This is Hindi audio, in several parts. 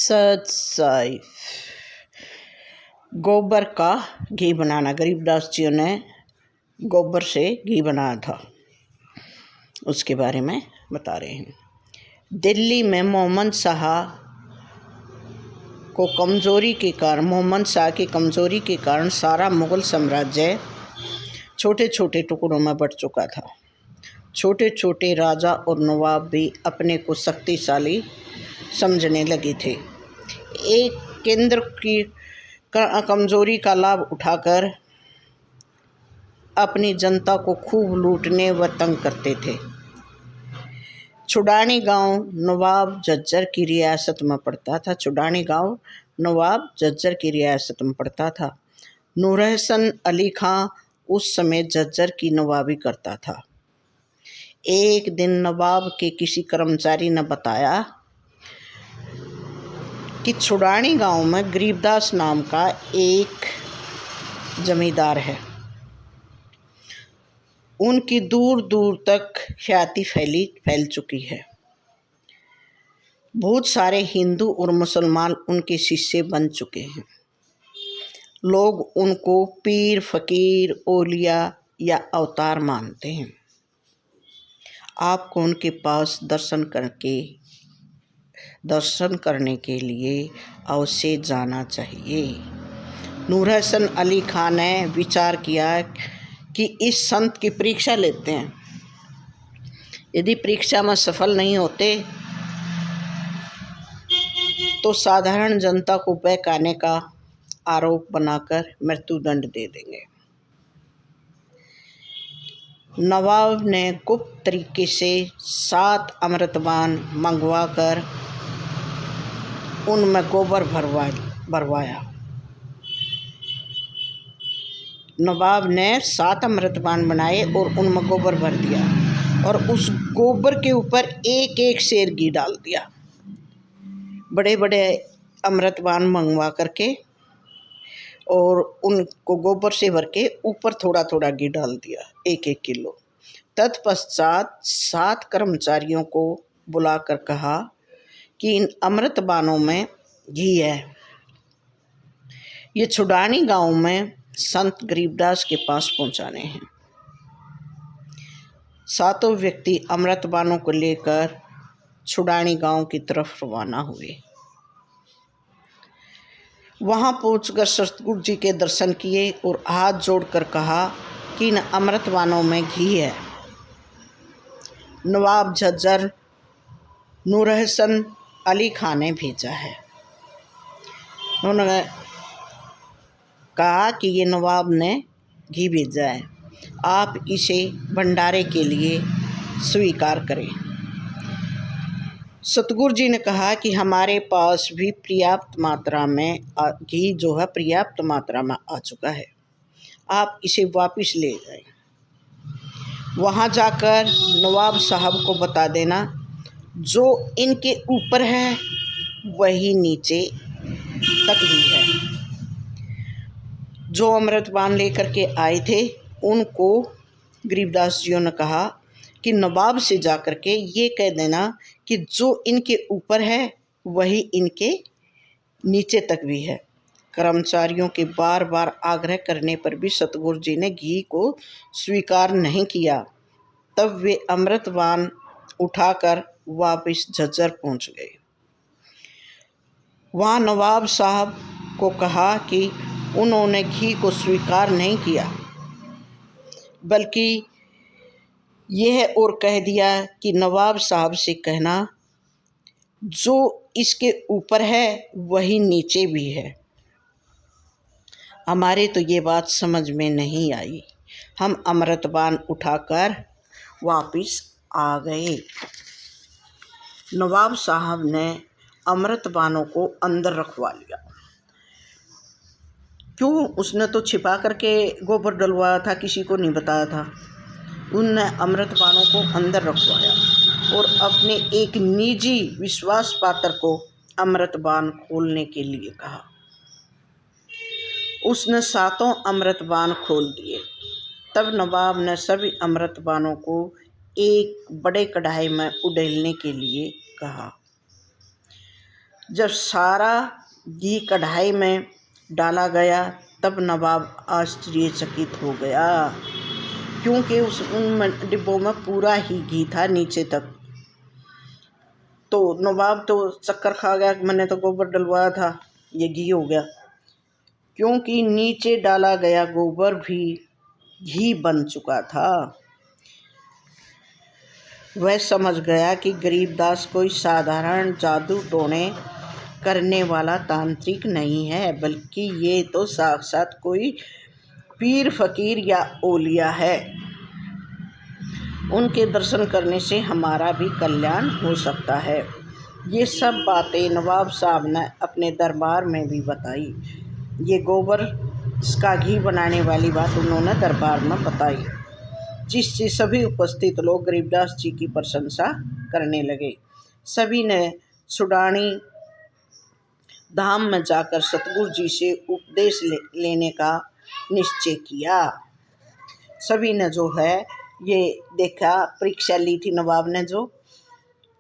सच साई गोबर का घी बनाना। गरीबदास जी ने गोबर से घी बनाया था, उसके बारे में बता रहे हैं। दिल्ली में मोहम्मद शाह की कमज़ोरी के कारण सारा मुग़ल साम्राज्य छोटे छोटे टुकड़ों में बँट चुका था। छोटे छोटे राजा और नवाब भी अपने को शक्तिशाली समझने लगे थे। एक केंद्र की कमज़ोरी का लाभ उठाकर अपनी जनता को खूब लूटने व तंग करते थे। छुडानी गांव नवाब झज्जर की रियासत में पड़ता था। नूरहसन अली खां उस समय झज्जर की नवाबी करता था। एक दिन नवाब के किसी कर्मचारी ने बताया कि छुडानी गांव में गरीबदास नाम का एक जमींदार है। उनकी दूर दूर तक ख्याति फैल चुकी है। बहुत सारे हिंदू और मुसलमान उनके शिष्य बन चुके हैं। लोग उनको पीर, फकीर, औलिया या अवतार मानते हैं। आपको उनके पास दर्शन करने के लिए अवश्य जाना चाहिए। नूरहसन अली खां ने विचार किया कि इस संत की परीक्षा लेते हैं। यदि परीक्षा में सफल नहीं होते तो साधारण जनता को बहकाने का आरोप बनाकर मृत्युदंड दे देंगे। नवाब ने गुप्त तरीके से 7 अमृतवान मंगवाकर उनमें गोबर भरवाया। नवाब ने 7 अमृतवान बनाए और उनमें गोबर भर दिया और उस गोबर के ऊपर एक एक सेर घी डाल दिया। बड़े बड़े अमृतवान मंगवा करके और उनको गोबर से भर के ऊपर थोड़ा थोड़ा घी डाल दिया, 1-1 किलो। तत्पश्चात 7 कर्मचारियों को बुलाकर कहा कि इन अमृतवानों में घी है। ये छुडानी गांव में संत गरीबदास के पास पहुंचाने हैं। 7 व्यक्ति अमृतवानों को लेकर छुडानी गांव की तरफ रवाना हुए। वहां पहुंचकर सतगुरु जी के दर्शन किए और हाथ जोड़कर कहा कि इन अमृतवानों में घी है। नवाब झज्जर नूरहसन अली खां ने भेजा है। उन्होंने कहा कि ये नवाब ने घी भेजा है, आप इसे भंडारे के लिए स्वीकार करें। सतगुरु जी ने कहा कि हमारे पास भी पर्याप्त मात्रा में आ चुका है, आप इसे वापस ले जाएं। वहाँ जाकर नवाब साहब को बता देना, जो इनके ऊपर है वही नीचे तक भी है। जो अमृतवान लेकर के आए थे उनको गरीबदास जी ने कहा कि नवाब से जाकर के ये कह देना कि जो इनके ऊपर है वही इनके नीचे तक भी है। कर्मचारियों के बार बार आग्रह करने पर भी सतगुरु जी ने घी को स्वीकार नहीं किया। तब वे अमृतवान उठाकर वापस झज्जर पहुंच गए। वहाँ नवाब साहब को कहा कि उन्होंने घी को स्वीकार नहीं किया, बल्कि यह और कह दिया कि नवाब साहब से कहना, जो इसके ऊपर है वही नीचे भी है। हमारे तो ये बात समझ में नहीं आई। हम अमृतवान उठाकर वापस आ गए। नवाब साहब ने अमृतवानों को अंदर रखवा लिया। क्यों? उसने तो छिपा करके गोबर डलवाया था, किसी को नहीं बताया था। उनने अमृतवानों को अंदर रखवाया और अपने एक निजी विश्वास पात्र को अमृतवान खोलने के लिए कहा। उसने 7 अमृतवान खोल दिए। तब नवाब ने सभी अमृतवानों को एक बड़े कढ़ाई में उड़ेलने के लिए कहा। जब सारा घी कढ़ाई में डाला गया तब नवाब आश्चर्यचकित हो गया, क्योंकि उन डिब्बों में पूरा ही घी था नीचे तक। तो नवाब तो चक्कर खा गया कि मैंने तो गोबर डलवाया था, ये घी हो गया, क्योंकि नीचे डाला गया गोबर भी घी बन चुका था। वह समझ गया कि गरीबदास कोई साधारण जादू टोने करने वाला तांत्रिक नहीं है, बल्कि ये तो साक्षात कोई पीर फकीर या ओलिया है। उनके दर्शन करने से हमारा भी कल्याण हो सकता है। ये सब बातें नवाब साहब ने अपने दरबार में भी बताई। ये गोबर का घी बनाने वाली बात उन्होंने दरबार में बताई, जिससे सभी उपस्थित लोग गरीबदास जी की प्रशंसा करने लगे। सभी ने छुड़ानी धाम में जाकर सतगुरु जी से उपदेश लेने का निश्चय किया। सभी ने जो है ये देखा, परीक्षा ली थी नवाब ने जो,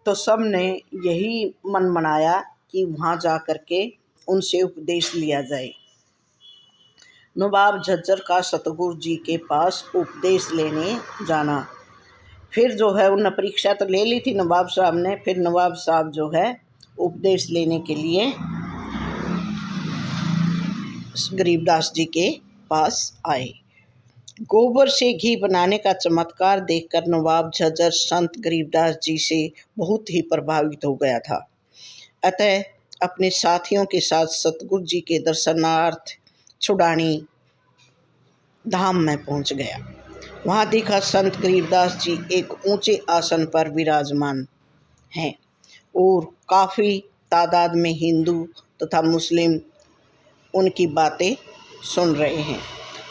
तो सब ने यही मन मनाया कि वहाँ जा कर के उनसे उपदेश लिया जाए। नवाब झज्जर का सतगुरु जी के पास उपदेश लेने जाना। फिर जो है उन्होंने परीक्षा तो ले ली थी नवाब साहब ने, फिर नवाब साहब जो है उपदेश लेने के लिए गरीबदास जी के पास आए। गोबर से घी बनाने का चमत्कार देखकर नवाब झज्जर संत गरीबदास जी से बहुत ही प्रभावित हो गया था। अतः अपने साथियों के साथ सतगुरु जी के दर्शनार्थ छुड़ानी धाम में पहुंच गया। वहां देखा संत गरीबदास जी एक ऊंचे आसन पर विराजमान हैं और काफ़ी तादाद में हिंदू तथा मुस्लिम उनकी बातें सुन रहे हैं।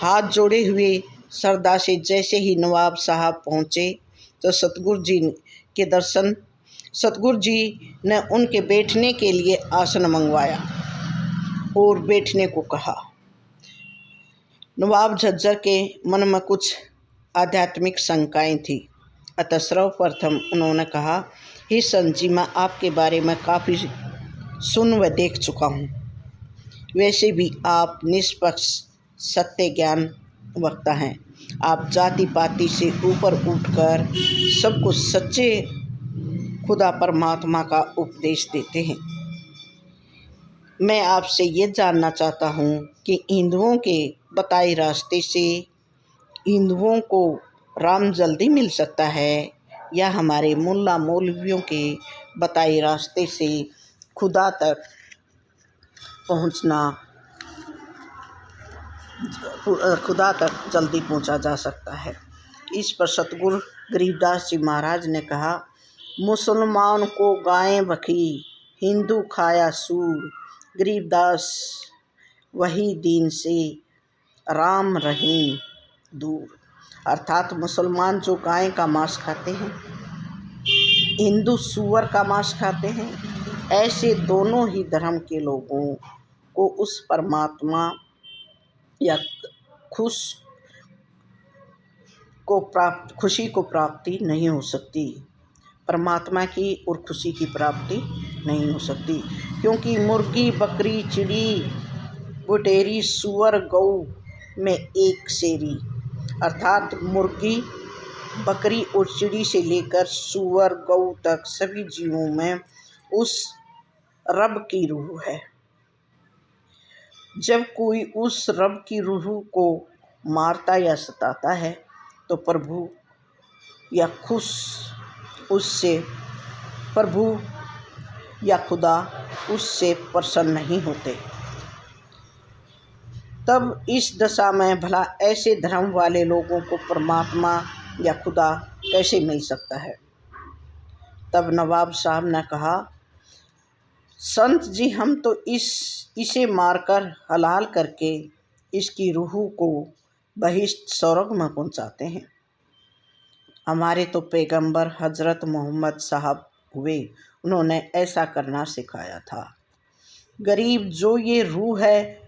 हाथ जोड़े हुए श्रद्धा से जैसे ही नवाब साहब पहुँचे तो सतगुरु जी ने उनके बैठने के लिए आसन मंगवाया और बैठने को कहा। नवाब झज्जर के मन में कुछ आध्यात्मिक शंकाएं थी, अतः सर्वप्रथम उन्होंने कहा, हे संत जी, मैं आपके बारे में काफ़ी सुन व देख चुका हूँ। वैसे भी आप निष्पक्ष सत्य ज्ञान वक्ता हैं। आप जाति पाति से ऊपर उठकर सबको सच्चे खुदा परमात्मा का उपदेश देते हैं। मैं आपसे ये जानना चाहता हूँ कि हिंदुओं के बताए रास्ते से हिंदुओं को राम जल्दी मिल सकता है या हमारे मुल्ला मौलवियों के बताए रास्ते से खुदा तक जल्दी पहुंचा जा सकता है। इस पर सतगुरु गरीबदास जी महाराज ने कहा, मुसलमान को गायें बखी, हिंदू खाया सूर, गरीबदास वही दीन से राम रहीम दूर। अर्थात मुसलमान जो गाय का मांस खाते हैं, हिंदू सूअर का मांस खाते हैं, ऐसे दोनों ही धर्म के लोगों को उस परमात्मा या खुशी को प्राप्ति नहीं हो सकती, परमात्मा की और खुशी की प्राप्ति नहीं हो सकती। क्योंकि मुर्गी बकरी चिड़ी बुटेरी सूअर गऊ में एक शेरी, अर्थात मुर्गी बकरी और चिड़ी से लेकर सूअर गऊ तक सभी जीवों में उस रब की रूह है। जब कोई उस रब की रूह को मारता या सताता है तो प्रभु या खुदा उससे प्रसन्न नहीं होते। तब इस दशा में भला ऐसे धर्म वाले लोगों को परमात्मा या खुदा कैसे मिल सकता है। तब नवाब साहब ने कहा, संत जी, हम तो इसे मारकर हलाल करके इसकी रूह को बहिश्त स्वर्ग में पहुंचाते हैं। हमारे तो पैगंबर हजरत मोहम्मद साहब हुए, उन्होंने ऐसा करना सिखाया था। गरीब जो ये रूह है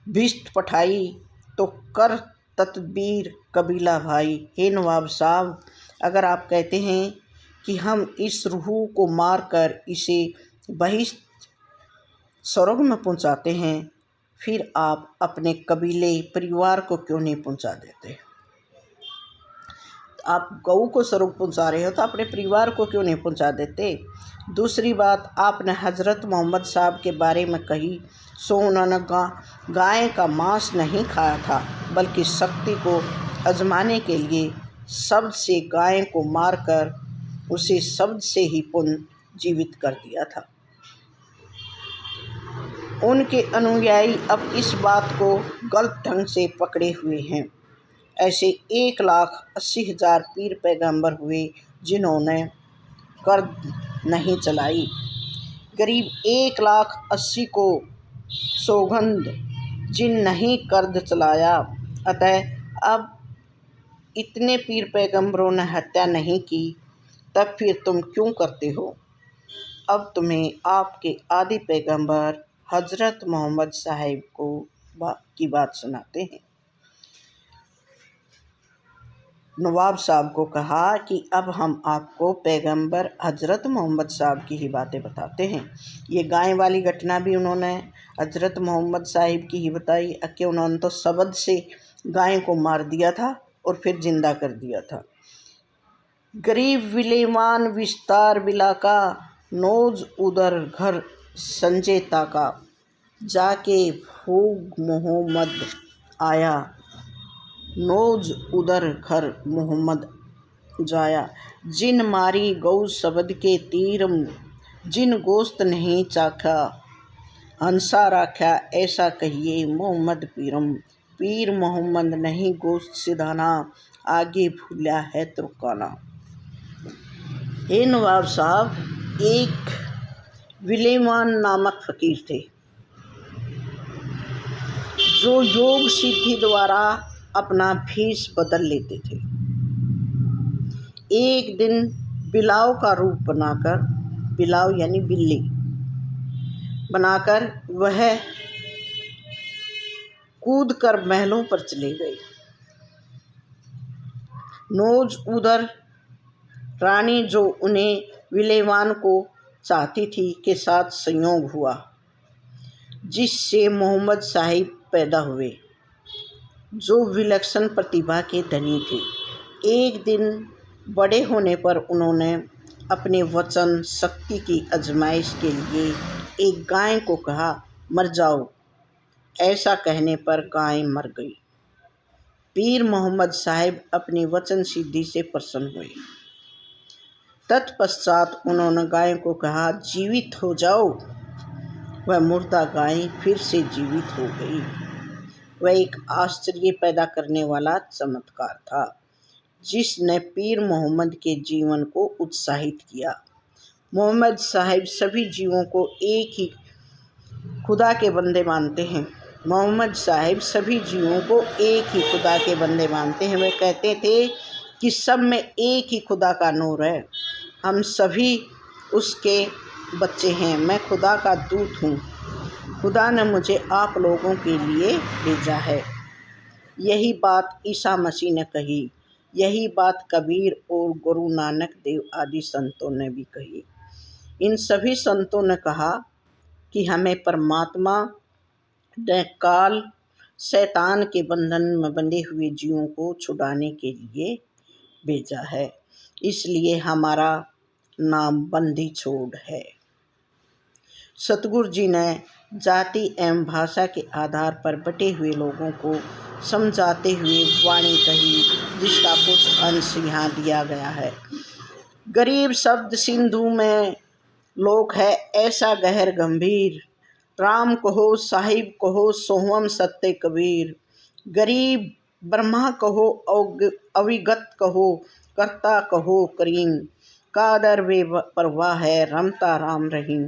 भिष्ट पठाई तो कर तदबीर कबीला भाई। हे नवाब साहब, अगर आप कहते हैं कि हम इस रूह को मार कर इसे बहिश्त स्वर्ग में पहुंचाते हैं, फिर आप अपने कबीले परिवार को क्यों नहीं पहुंचा देते? आप गऊ को स्वर्ग पहुंचा रहे हो तो अपने परिवार को क्यों नहीं पहुंचा देते? दूसरी बात आपने हज़रत मोहम्मद साहब के बारे में कही, सो उन्होंने गाय का मांस नहीं खाया था, बल्कि शक्ति को आजमाने के लिए शब्द से गाय को मारकर उसे शब्द से ही पुनर्जीवित कर दिया था। उनके अनुयायी अब इस बात को गलत ढंग से पकड़े हुए हैं। ऐसे 1,80,000 पीर पैगंबर हुए जिन्होंने कर्द नहीं चलाई। करीब 1,80,000 को सौगंध जिन नहीं कर्द चलाया। अतः अब इतने पीर पैगंबरों ने हत्या नहीं की, तब फिर तुम क्यों करते हो? अब तुम्हें आपके आदि पैगंबर हज़रत मोहम्मद साहिब की बात सुनाते हैं। नवाब साहब को कहा कि अब हम आपको पैगंबर हज़रत मोहम्मद साहब की ही बातें बताते हैं। ये गाय वाली घटना भी उन्होंने हज़रत मोहम्मद साहिब की ही बताई कि उन्होंने तो शब्द से गाय को मार दिया था और फिर जिंदा कर दिया था। गरीब विलेमान विस्तार बिलाका, नोज उधर घर संजय ताका, जाके भूग मोहम्मद आया, नोज उधर घर मोहम्मद जाया। जिन मारी गौ शब्द के तीरम, जिन गोश्त नहीं चाखा हंसा राख्या, ऐसा कहिए मोहम्मद पीरम। पीर मोहम्मद नहीं गोश्त सिधाना, आगे भूला है तुर्काना। हे नवाब साहब, एक विलेमान नामक फकीर थे जो योग सिद्धि द्वारा अपना भेष बदल लेते थे। एक दिन बिलाव का रूप बनाकर, बिलाव यानी बिल्ली बनाकर वह कूद कर महलों पर चले गए। नोज उधर रानी, जो उन्हें विलेवान को चाहती थी, के साथ संयोग हुआ, जिससे मोहम्मद साहिब पैदा हुए, जो विलक्षण प्रतिभा के धनी थे। एक दिन बड़े होने पर उन्होंने अपने वचन शक्ति की आजमाइश के लिए एक गाय को कहा, मर जाओ। ऐसा कहने पर गाय मर गई। पीर मोहम्मद साहिब अपनी वचन सिद्धि से प्रसन्न हुए। तत्पश्चात उन्होंने गाय को कहा, जीवित हो जाओ। वह मुर्दा गाय फिर से जीवित हो गई। वह एक आश्चर्य पैदा करने वाला चमत्कार था, जिसने पीर मोहम्मद के जीवन को उत्साहित किया। मोहम्मद साहिब सभी जीवों को एक ही खुदा के बंदे मानते हैं। मोहम्मद साहिब सभी जीवों को एक ही खुदा के बंदे मानते हैं। वे कहते थे कि सब में एक ही खुदा का नूर है, हम सभी उसके बच्चे हैं। मैं खुदा का दूत हूँ, खुदा ने मुझे आप लोगों के लिए भेजा है। यही बात ईसा मसीह ने कही, यही बात कबीर और गुरु नानक देव आदि संतों ने भी कही। इन सभी संतों ने कहा कि हमें परमात्मा ने काल शैतान के बंधन में बंधे हुए जीवों को छुड़ाने के लिए भेजा है, इसलिए हमारा नाम बंदी छोड़ है। सतगुरु जी ने जाति एवं भाषा के आधार पर बटे हुए लोगों को समझाते हुए वाणी कही, जिसका कुछ अंश यहाँ दिया गया है। गरीब शब्द सिंधु में लोक है ऐसा गहर गंभीर, राम कहो साहिब कहो सोहम सत्य कबीर। गरीब ब्रह्मा कहो अविगत कहो, करता कहो करीम, कादर वे परवाह है रमता राम रहीम।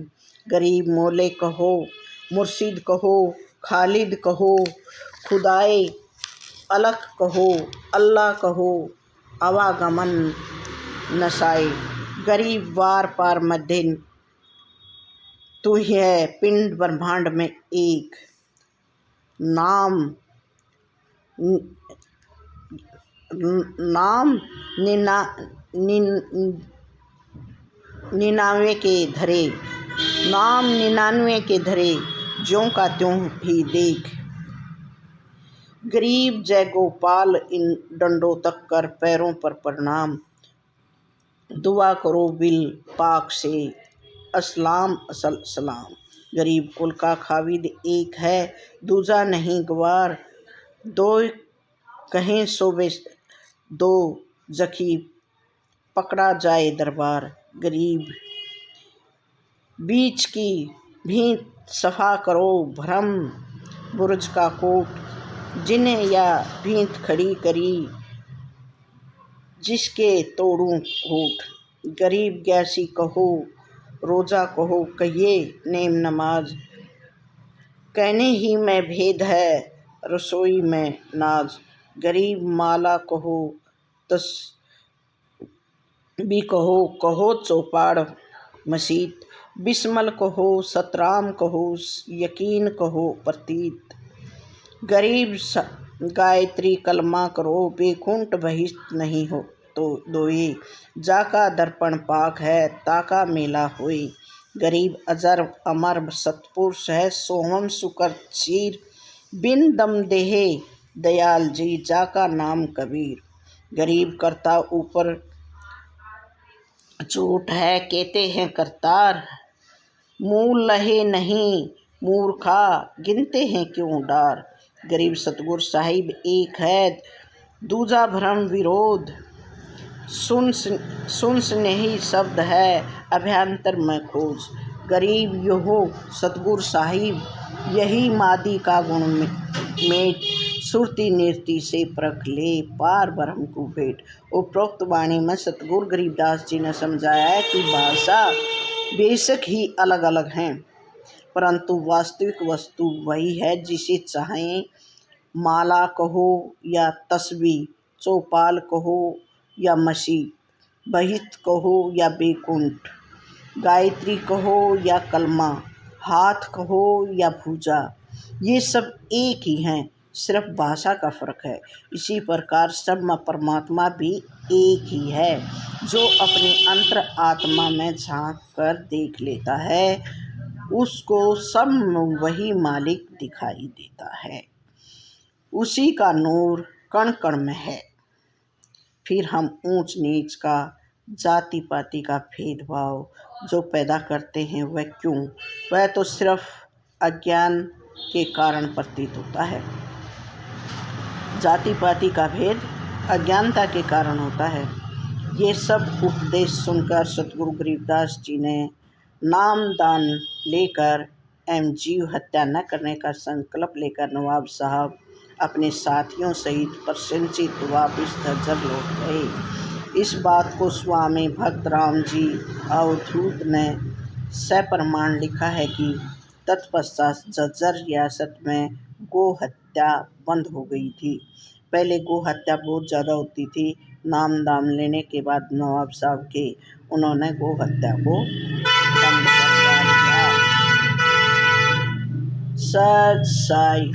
गरीब मोले कहो, मुर्शिद कहो, खालिद कहो, खुदाए अलग कहो, अल्लाह कहो, आवागमन नसाए। गरीब वार पार मध्य तू ही है, पिंड ब्रह्मांड में एक नाम निनावे के धरे, नाम 99 के धरे, ज्यों का त्यों ही देख। गरीब जय गोपाल इन डंडों तक कर, पैरों पर प्रणाम। दुआ करो बिल पाक से, अस्सलाम असल सलाम। गरीब कुल का खाविद एक है, दूजा नहीं गवार। दो कहें सोबे दो जखी, पकड़ा जाए दरबार। गरीब बीच की भींत सफा करो, भरम बुर्ज का कोट। जिन्हें या भींत खड़ी करी, जिसके तोड़ूं होठ। गरीब गैसी कहो, रोजा कहो, कहिए नेम नमाज। कहने ही में भेद है, रसोई में नाज। गरीब माला कहो, तस्बीह कहो, कहो चौपाड़ मसीत। बिस्मल कहो, सतराम कहो, यकीन कहो प्रतीत। गरीब गायत्री कलमा करो, बेकुंठ बहिष्ट नहीं हो तो दोए। जाका दर्पण पाक है, ताका मेला होए। गरीब अजर अमर सतपुरुष है, सोहम सुकर चीर। बिन दम देहे दयाल जी, जाका नाम कबीर। गरीब करता ऊपर झूठ है, कहते हैं करतार। मूल लहे नहीं मूर्खा, गिनते हैं क्यों डार। गरीब सतगुर साहिब एक है, दूजा भ्रम विरोध। सुन स्नेही शब्द है, अभ्यंतर में खोज। गरीब योहो सतगुर साहिब, यही मादी का गुण मेट। सुरती नीरती से परख ले, पार ब्रह्म को भेंट। उपरोक्त वाणी में सतगुरु गरीबदास जी ने समझाया है कि भाषा बेशक ही अलग अलग हैं, परंतु वास्तविक वस्तु वही है। जिसे चाहें माला कहो या तस्बीह, चौपाल कहो या मसीह, बहित कहो या बेकुंठ, गायत्री कहो या कलमा, हाथ कहो या भुजा, ये सब एक ही हैं, सिर्फ भाषा का फर्क है। इसी प्रकार सब में परमात्मा भी एक ही है। जो अपनी अंतर आत्मा में झांक कर देख लेता है, उसको सब में वही मालिक दिखाई देता है। उसी का नूर कण कण में है। फिर हम ऊंच नीच का, जाति पाति का भेदभाव जो पैदा करते हैं, वह क्यों? वह तो सिर्फ अज्ञान के कारण प्रतीत होता है। जाति पाति का भेद अज्ञानता के कारण होता है। ये सब उपदेश सुनकर सतगुरु गरीबदास जी ने नाम दान लेकर एवं जीव हत्या न करने का संकल्प लेकर नवाब साहब अपने साथियों सहित प्रसन्नचित्त वापिस झज्जर लौट गए। इस बात को स्वामी भक्तराम जी अवधूत ने सप्रमाण लिखा है कि तत्पश्चात झज्जर रियासत में गो हत्या बंद हो गई थी। पहले गो हत्या बहुत ज़्यादा होती थी। नाम दाम लेने के बाद नवाब साहब के उन्होंने गो हत्या को बंद करवा दिया। सच साई।